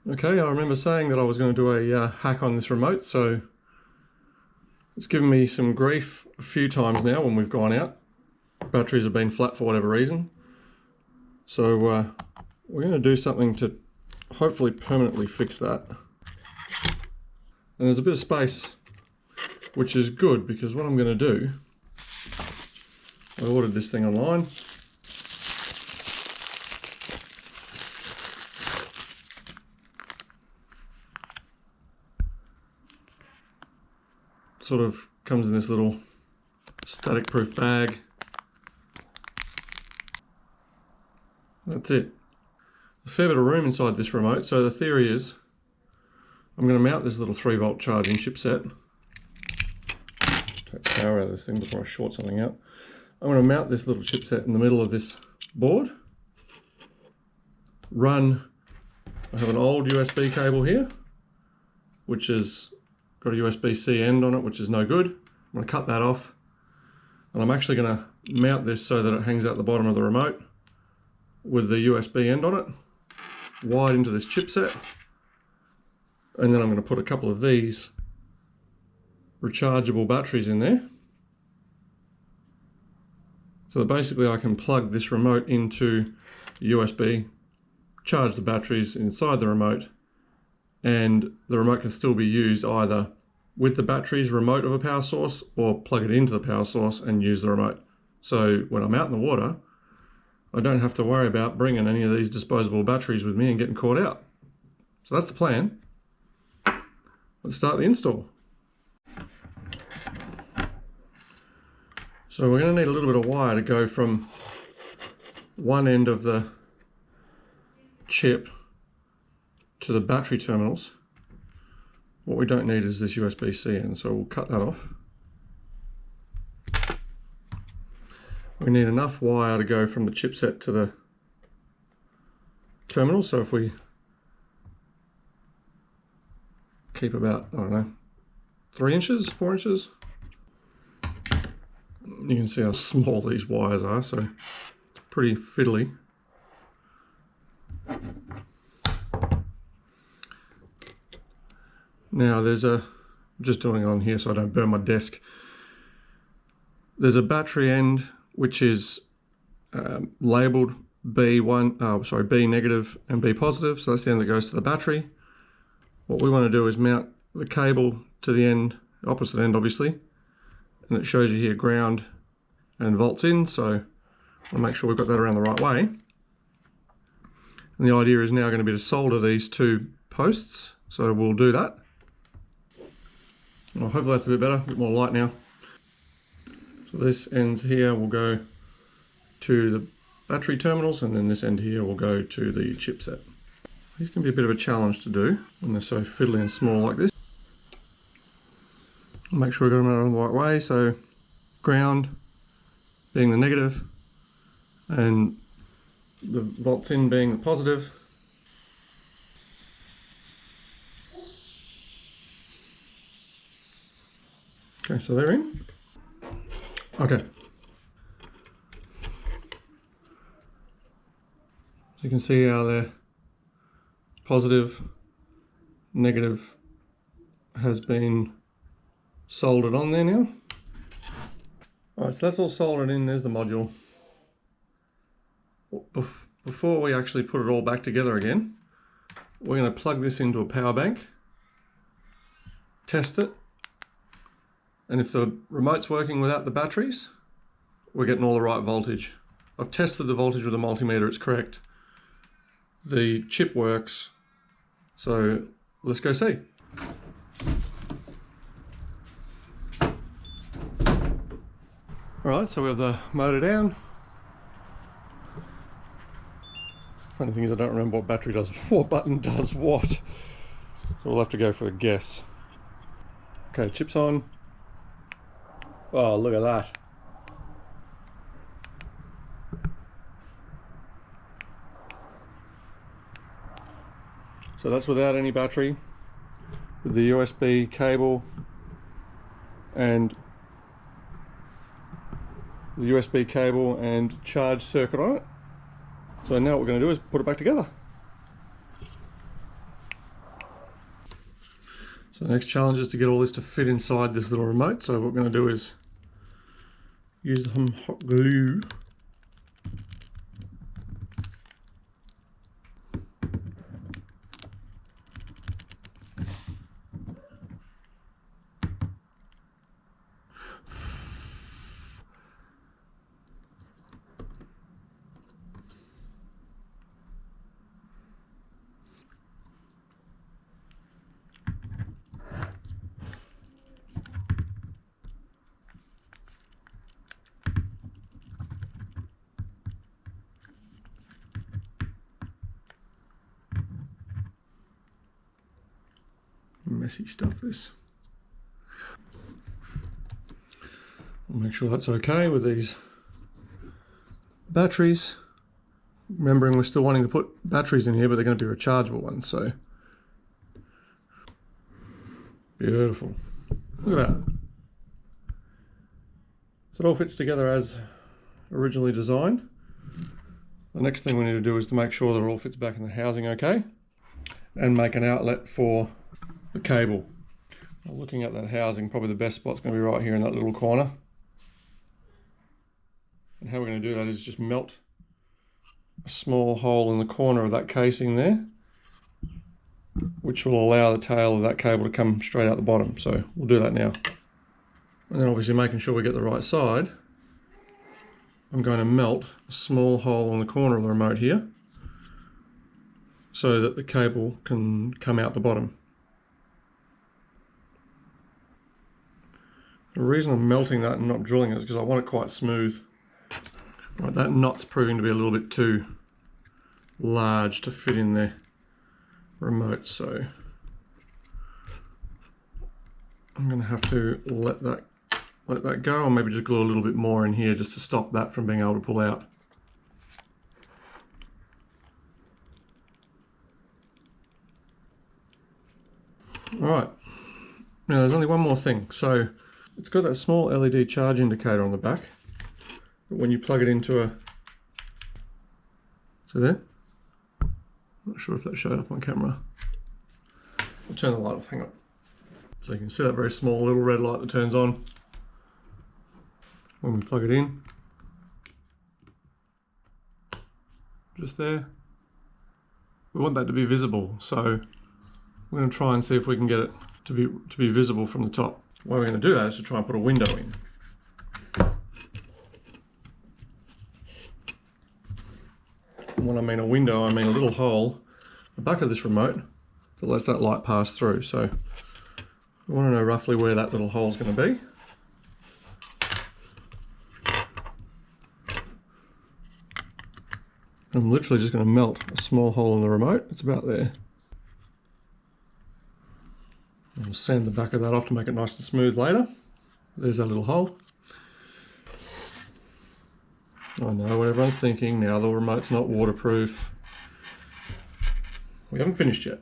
Okay, I remember saying that I was going to do a hack on this remote, so it's given me some grief a few times now when we've gone out. Batteries have been flat for whatever reason. So we're going to do something to hopefully permanently fix that. And there's a bit of space, which is good because what I'm going to do, I ordered this thing online. Sort of comes in this little static proof bag. That's it. A fair bit of room inside this remote, so the theory is I'm going to mount this little 3-volt charging chipset. Take power out of this thing before I short something out. I'm going to mount this little chipset in the middle of this board. I have an old USB cable here, which has got a USB-C end on it, which is no good. I'm going to cut that off, and I'm actually going to mount this so that it hangs out the bottom of the remote with the USB end on it, wired into this chipset, and then I'm going to put a couple of these rechargeable batteries in there. So that basically I can plug this remote into USB, charge the batteries inside the remote, and the remote can still be used either with the batteries remote of a power source or plug it into the power source and use the remote. So when I'm out in the water, I don't have to worry about bringing any of these disposable batteries with me and getting caught out. So that's the plan. Let's start the install. So we're going to need a little bit of wire to go from one end of the chip to the battery terminals. What we don't need is this USB-C end, so we'll cut that off. We need enough wire to go from the chipset to the terminal, so if we keep about, I don't know, 3 inches, 4 inches. You can see how small these wires are, so it's pretty fiddly. Now there's I'm just doing it on here so I don't burn my desk. There's a battery end which is labelled B negative and B positive, so that's the end that goes to the battery. What we want to do is mount the cable to the end, opposite end obviously, and it shows you here ground and volts in, so I'll make sure we've got that around the right way. And the idea is now going to be to solder these 2 posts, so we'll do that. Well, hopefully that's a bit better, a bit more light now. So this ends here will go to the battery terminals, and then this end here will go to the chipset. These can be a bit of a challenge to do when they're so fiddly and small like this. Make sure we got them out in the right way, so ground being the negative and the volts in being the positive. Okay, so they're in. Okay. So you can see how the positive, negative has been soldered on there now. Alright, so that's all soldered in. There's the module. Before we actually put it all back together again, we're going to plug this into a power bank, test it, and if the remote's working without the batteries, we're getting all the right voltage. I've tested the voltage with a multimeter, it's correct. The chip works, so let's go see. Alright, so we have the motor down. Funny thing is I don't remember what battery does, what button does what. So we'll have to go for a guess. Okay, chips on. Oh, look at that. So that's without any battery, with the USB cable and the USB cable and charge circuit on it. So now what we're going to do is put it back together. So the next challenge is to get all this to fit inside this little remote. So what we're going to do is use some hot glue. Messy stuff this. We'll make sure that's okay with these batteries. Remembering we're still wanting to put batteries in here, but they're going to be rechargeable ones, so beautiful. Look at that. So it all fits together as originally designed. The next thing we need to do is to make sure that it all fits back in the housing okay, and make an outlet for the cable. Now, looking at that housing, probably the best spot's going to be right here in that little corner. And how we're going to do that is just melt a small hole in the corner of that casing there, which will allow the tail of that cable to come straight out the bottom. So we'll do that now. And then obviously making sure we get the right side, I'm going to melt a small hole in the corner of the remote here so that the cable can come out the bottom. The reason I'm melting that and not drilling it is because I want it quite smooth. Right, that knot's proving to be a little bit too large to fit in the remote, so I'm going to have to let that go, or maybe just glue a little bit more in here just to stop that from being able to pull out. Alright, now there's only one more thing. So it's got that small LED charge indicator on the back, but when you plug it into a... See there? Not sure if that showed up on camera. I'll turn the light off, hang on. So you can see that very small little red light that turns on when we plug it in. Just there. We want that to be visible, so we're going to try and see if we can get it to be visible from the top. The way we're going to do that is to try and put a window in. And when I mean a window, I mean a little hole at the back of this remote that lets that light pass through. So we want to know roughly where that little hole is going to be. I'm literally just going to melt a small hole in the remote. It's about there. I'll sand the back of that off to make it nice and smooth later. There's that little hole. I know what everyone's thinking now, the remote's not waterproof. We haven't finished yet.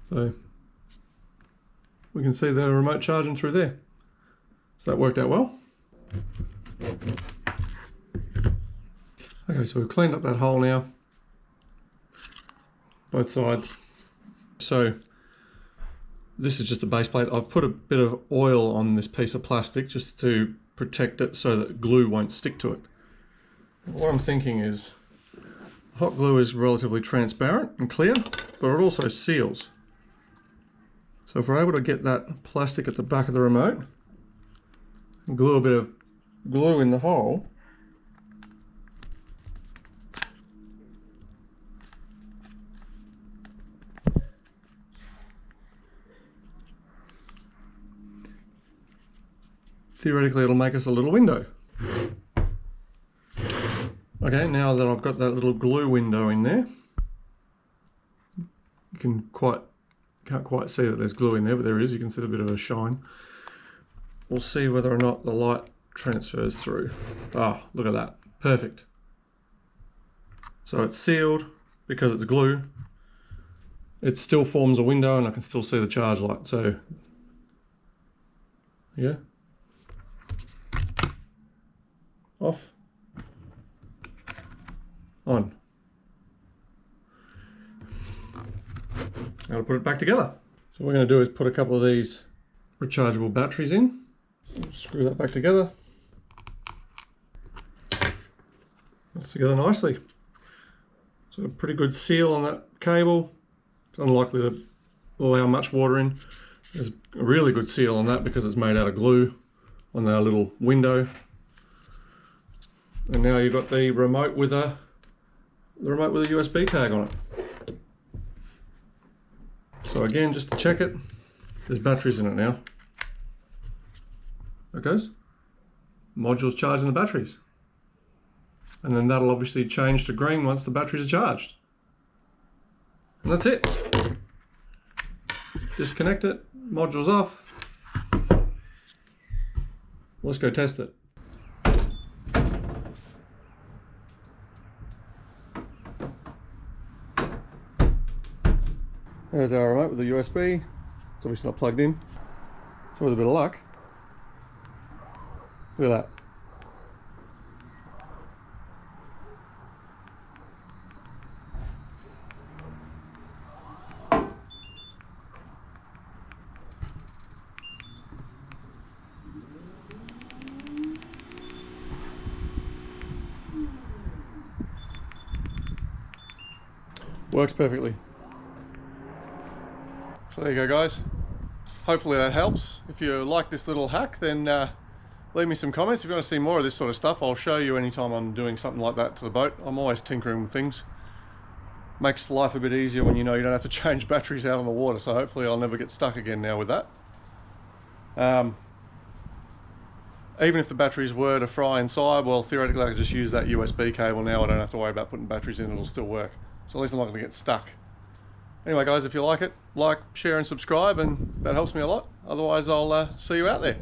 So we can see the remote charging through there. So that worked out well. Okay, so we've cleaned up that hole now, both sides. So this is just a base plate. I've put a bit of oil on this piece of plastic just to protect it so that glue won't stick to it. What I'm thinking is hot glue is relatively transparent and clear, but it also seals. So if we're able to get that plastic at the back of the remote, and glue a bit of glue in the hole, theoretically it'll make us a little window. Okay, now that I've got that little glue window in there, you can't quite see that there's glue in there, but there is. You can see a bit of a shine. We'll see whether or not the light transfers through. Ah, look at that. Perfect. So it's sealed because it's glue. It still forms a window and I can still see the charge light. So, yeah. Off. On. put it back together. So what we're going to do is put a couple of these rechargeable batteries in. Screw that back together. That's together nicely. So a pretty good seal on that cable. It's unlikely to allow much water in. There's a really good seal on that because it's made out of glue on our little window. And now you've got the remote with a USB tag on it. So again, just to check it, there's batteries in it now. There it goes. Module's charging the batteries. And then that'll obviously change to green once the batteries are charged. And that's it. Disconnect it, module's off. Let's go test it. There's our remote with the USB. It's obviously not plugged in. So with a bit of luck, look at that. Works perfectly. So there you go, guys. Hopefully that helps. If you like this little hack, then leave me some comments. If you want to see more of this sort of stuff, I'll show you anytime I'm doing something like that to the boat. I'm always tinkering with things. Makes life a bit easier when you know you don't have to change batteries out on the water, so hopefully I'll never get stuck again now with that. Even if the batteries were to fry inside, well, theoretically I could just use that USB cable now. I don't have to worry about putting batteries in, it'll still work. So at least I'm not going to get stuck. Anyway guys, if you like it, like, share and subscribe, and that helps me a lot. Otherwise I'll see you out there.